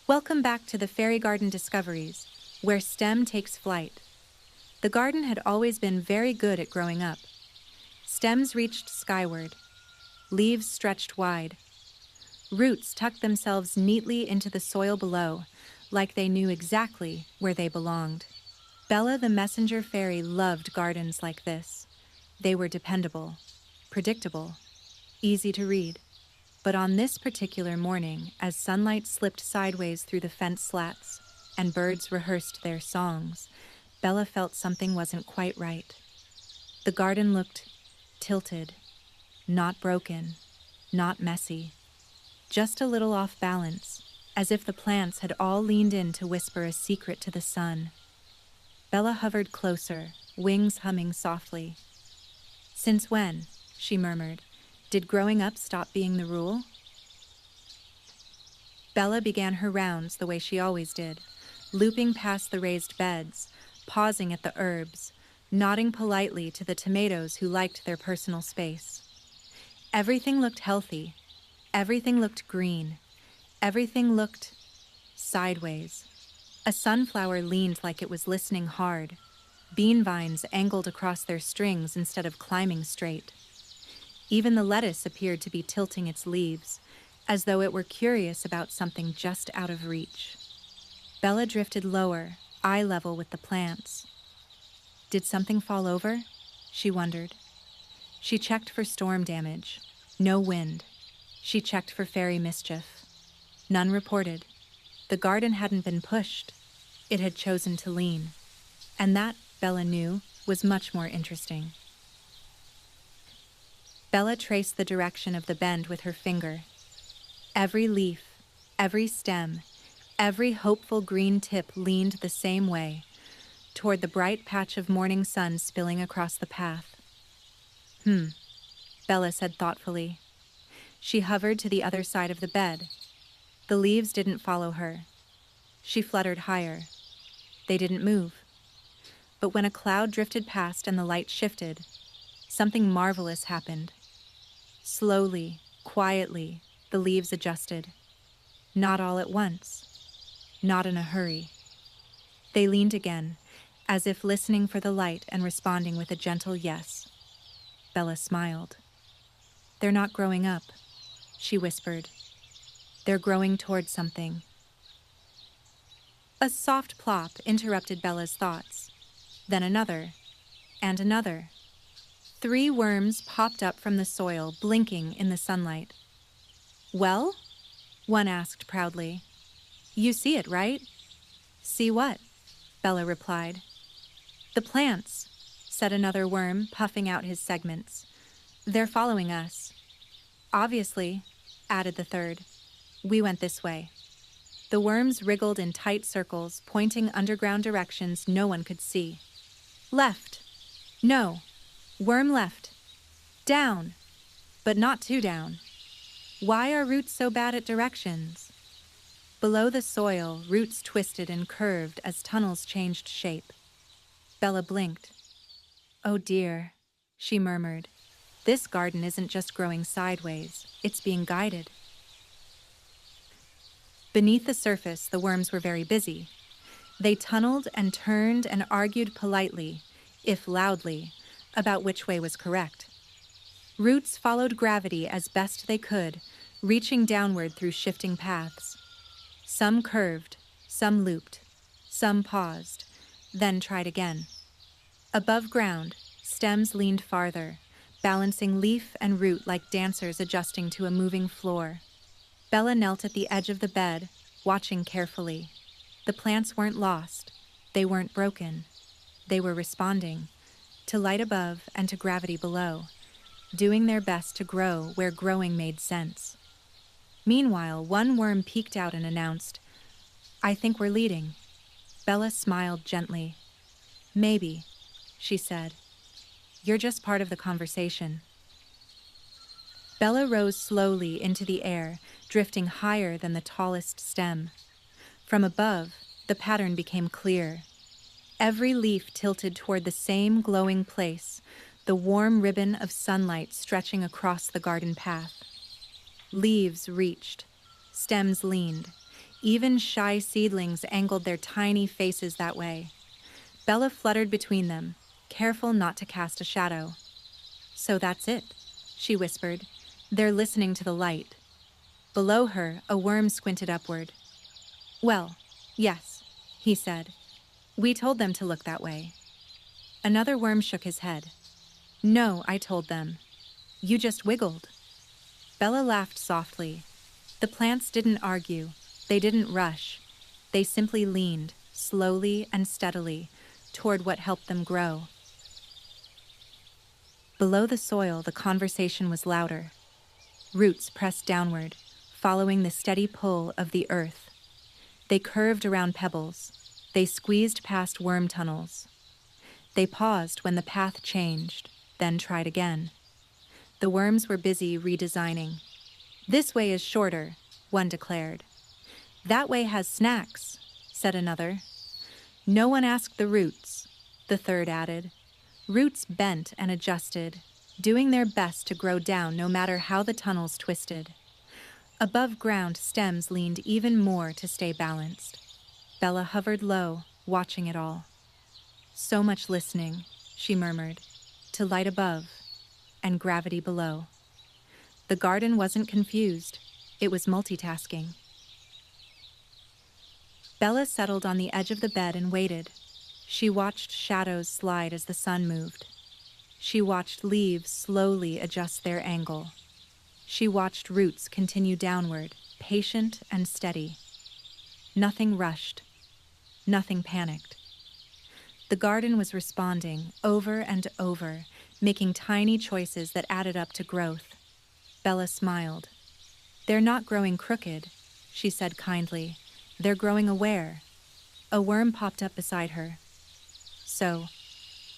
Welcome back to the Fairy Garden Discoveries, where STEM takes flight. The garden had always been very good at growing up. Stems reached skyward, leaves stretched wide. Roots tucked themselves neatly into the soil below, like they knew exactly where they belonged. Bella the messenger fairy loved gardens like this. They were dependable, predictable, easy to read. But on this particular morning, as sunlight slipped sideways through the fence slats and birds rehearsed their songs, Bella felt something wasn't quite right. The garden looked tilted, not broken, not messy, just a little off balance, as if the plants had all leaned in to whisper a secret to the sun. Bella hovered closer, wings humming softly. "Since when," she murmured, "did growing up stop being the rule?" Bella began her rounds the way she always did, looping past the raised beds, pausing at the herbs, nodding politely to the tomatoes who liked their personal space. Everything looked healthy. Everything looked green. Everything looked sideways. A sunflower leaned like it was listening hard. Bean vines angled across their strings instead of climbing straight. Even the lettuce appeared to be tilting its leaves, as though it were curious about something just out of reach. Bella drifted lower, eye level with the plants. Did something fall over? She wondered. She checked for storm damage. No wind. She checked for fairy mischief. None reported. The garden hadn't been pushed. It had chosen to lean. And that, Bella knew, was much more interesting. Bella traced the direction of the bend with her finger. Every leaf, every stem, every hopeful green tip leaned the same way, toward the bright patch of morning sun spilling across the path. Bella said thoughtfully. She hovered to the other side of the bed. The leaves didn't follow her. She fluttered higher. They didn't move. But when a cloud drifted past and the light shifted, something marvelous happened. Slowly, quietly, the leaves adjusted. Not all at once. Not in a hurry. They leaned again, as if listening for the light and responding with a gentle yes. Bella smiled. "They're not growing up," she whispered. "They're growing toward something." A soft plop interrupted Bella's thoughts. Then another, and another. 3 worms popped up from the soil, blinking in the sunlight. "Well?" one asked proudly. "You see it, right?" "See what?" Bella replied. "The plants," said another worm, puffing out his segments. "They're following us." "Obviously," added the third. "We went this way." The worms wriggled in tight circles, pointing underground directions no one could see. "Left. No. Worm left. Down. But not too down. Why are roots so bad at directions?" Below the soil, roots twisted and curved as tunnels changed shape. Bella blinked. "Oh dear," she murmured. "This garden isn't just growing sideways, it's being guided." Beneath the surface, the worms were very busy. They tunneled and turned and argued politely, if loudly, about which way was correct. Roots followed gravity as best they could, reaching downward through shifting paths. Some curved, some looped, some paused, then tried again. Above ground, stems leaned farther, balancing leaf and root like dancers adjusting to a moving floor. Bella knelt at the edge of the bed, watching carefully. The plants weren't lost. They weren't broken. They were responding to light above and to gravity below, doing their best to grow where growing made sense. Meanwhile, one worm peeked out and announced, "I think we're leading." Bella smiled gently. "Maybe," she said. "You're just part of the conversation." Bella rose slowly into the air, drifting higher than the tallest stem. From above, the pattern became clear. Every leaf tilted toward the same glowing place, the warm ribbon of sunlight stretching across the garden path. Leaves reached, stems leaned, Even shy seedlings angled their tiny faces that way. Bella fluttered between them, careful not to cast a shadow. "So that's it," she whispered. "They're listening to the light." Below her, a worm squinted upward. "Well, yes," he said. "We told them to look that way." Another worm shook his head. "No, I told them. You just wiggled." Bella laughed softly. The plants didn't argue. They didn't rush. They simply leaned, slowly and steadily, toward what helped them grow. Below the soil, the conversation was louder. Roots pressed downward, following the steady pull of the earth. They curved around pebbles. They squeezed past worm tunnels. They paused when the path changed, then tried again. The worms were busy redesigning. "This way is shorter," one declared. "That way has snacks," said another. "No one asked the roots," the third added. Roots bent and adjusted, doing their best to grow down no matter how the tunnels twisted. Above ground, stems leaned even more to stay balanced. Bella hovered low, watching it all. "So much listening," she murmured, "to light above and gravity below." The garden wasn't confused. It was multitasking. Bella settled on the edge of the bed and waited. She watched shadows slide as the sun moved. She watched leaves slowly adjust their angle. She watched roots continue downward, patient and steady. Nothing rushed. Nothing panicked. The garden was responding over and over, making tiny choices that added up to growth. Bella smiled. "They're not growing crooked," she said kindly. "They're growing aware." A worm popped up beside her. "So,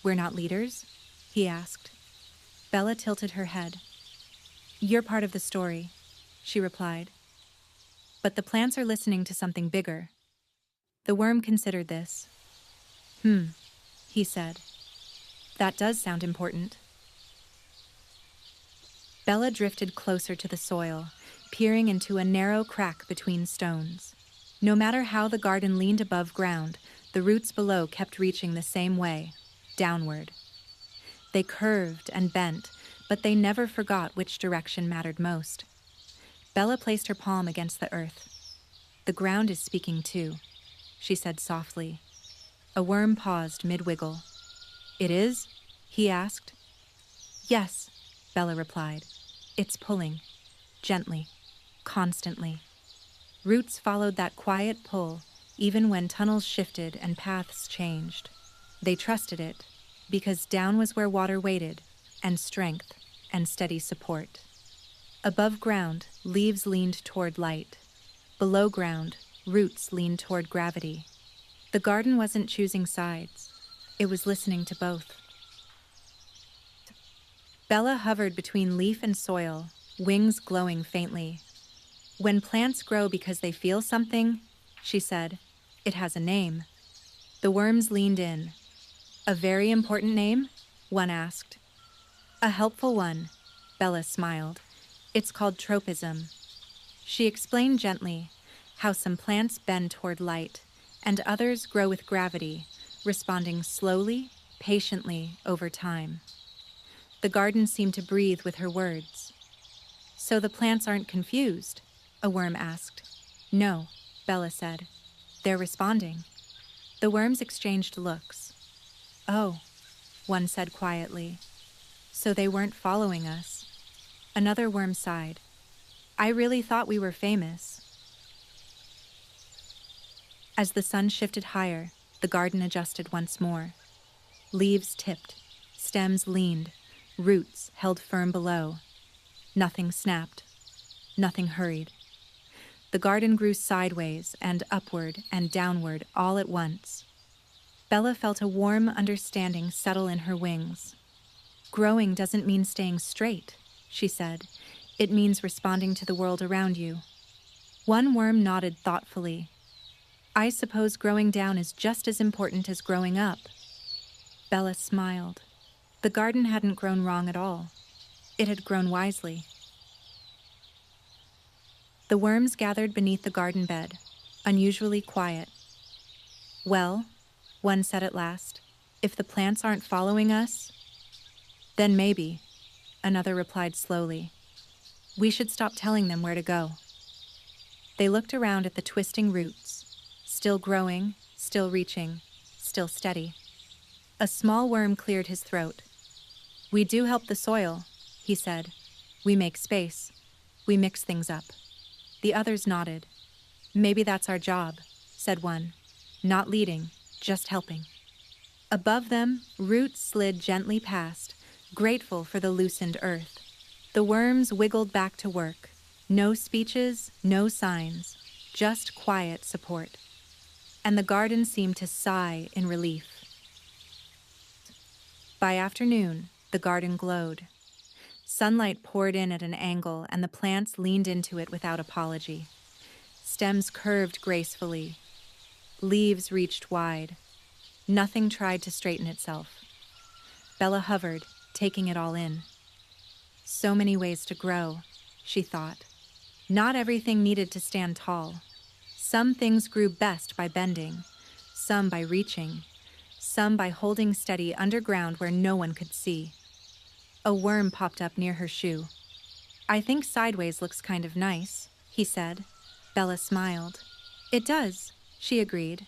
we're not leaders?" he asked. Bella tilted her head. "You're part of the story," she replied. "But the plants are listening to something bigger." The worm considered this. He said. "That does sound important." Bella drifted closer to the soil, peering into a narrow crack between stones. No matter how the garden leaned above ground, the roots below kept reaching the same way, downward. They curved and bent, but they never forgot which direction mattered most. Bella placed her palm against the earth. "The ground is speaking too," she said softly. A worm paused mid-wiggle. "It is?" he asked. "Yes," Bella replied. "It's pulling. Gently. Constantly." Roots followed that quiet pull, even when tunnels shifted and paths changed. They trusted it, because down was where water waited, and strength, and steady support. Above ground, leaves leaned toward light. Below ground, roots leaned toward gravity. The garden wasn't choosing sides. It was listening to both. Bella hovered between leaf and soil, wings glowing faintly. "When plants grow because they feel something," she said, "it has a name." The worms leaned in. "A very important name?" one asked. "A helpful one," Bella smiled. "It's called tropism." She explained gently how some plants bend toward light and others grow with gravity, responding slowly, patiently over time. The garden seemed to breathe with her words. "So the plants aren't confused?" a worm asked. "No," Bella said. "They're responding." The worms exchanged looks. "Oh," one said quietly. "So they weren't following us." Another worm sighed. "I really thought we were famous." As the sun shifted higher, the garden adjusted once more. Leaves tipped, stems leaned, roots held firm below. Nothing snapped. Nothing hurried. The garden grew sideways and upward and downward all at once. Bella felt a warm understanding settle in her wings. "Growing doesn't mean staying straight," she said. "It means responding to the world around you." One worm nodded thoughtfully. "I suppose growing down is just as important as growing up." Bella smiled. The garden hadn't grown wrong at all. It had grown wisely. The worms gathered beneath the garden bed. unusually quiet. "Well," one said at last, "if the plants aren't following us, then maybe," another replied slowly. "We should stop telling them where to go." They looked around at the twisting roots, still growing, still reaching, still steady. A small worm cleared his throat. "We do help the soil," he said. "We make space. We mix things up." The others nodded. "Maybe that's our job," said one. "Not leading, just helping." Above them, roots slid gently past, grateful for the loosened earth. The worms wiggled back to work. No speeches, no signs, just quiet support. And the garden seemed to sigh in relief. By afternoon, the garden glowed. Sunlight poured in at an angle, and the plants leaned into it without apology. Stems curved gracefully. Leaves reached wide. Nothing tried to straighten itself. Bella hovered, taking it all in. So many ways to grow, she thought. Not everything needed to stand tall. Some things grew best by bending, some by reaching, some by holding steady underground where no one could see. A worm popped up near her shoe. "I think sideways looks kind of nice," he said. Bella smiled. "It does," she agreed.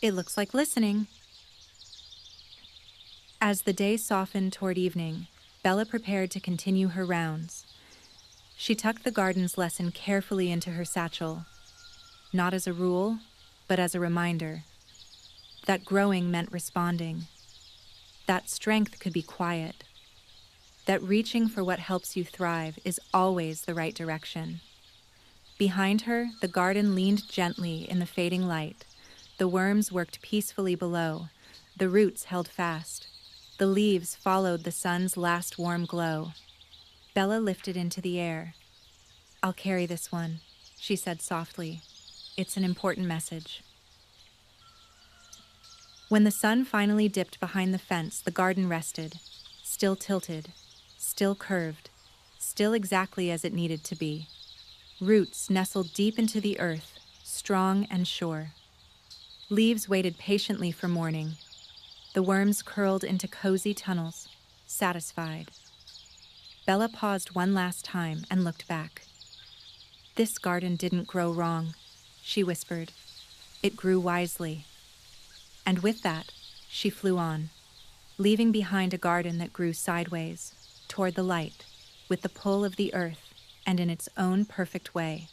"It looks like listening." As the day softened toward evening, Bella prepared to continue her rounds. She tucked the garden's lesson carefully into her satchel, not as a rule, but as a reminder that growing meant responding, that strength could be quiet, that reaching for what helps you thrive is always the right direction. Behind her, the garden leaned gently in the fading light. The worms worked peacefully below. The roots held fast. The leaves followed the sun's last warm glow. Bella lifted into the air. "I'll carry this one," she said softly. "It's an important message." When the sun finally dipped behind the fence, the garden rested, still tilted, still curved, still exactly as it needed to be. Roots nestled deep into the earth, strong and sure. Leaves waited patiently for morning. The worms curled into cozy tunnels, satisfied. Bella paused one last time and looked back. "This garden didn't grow wrong," she whispered. "It grew wisely." And with that, she flew on, leaving behind a garden that grew sideways, toward the light, with the pull of the earth, and in its own perfect way.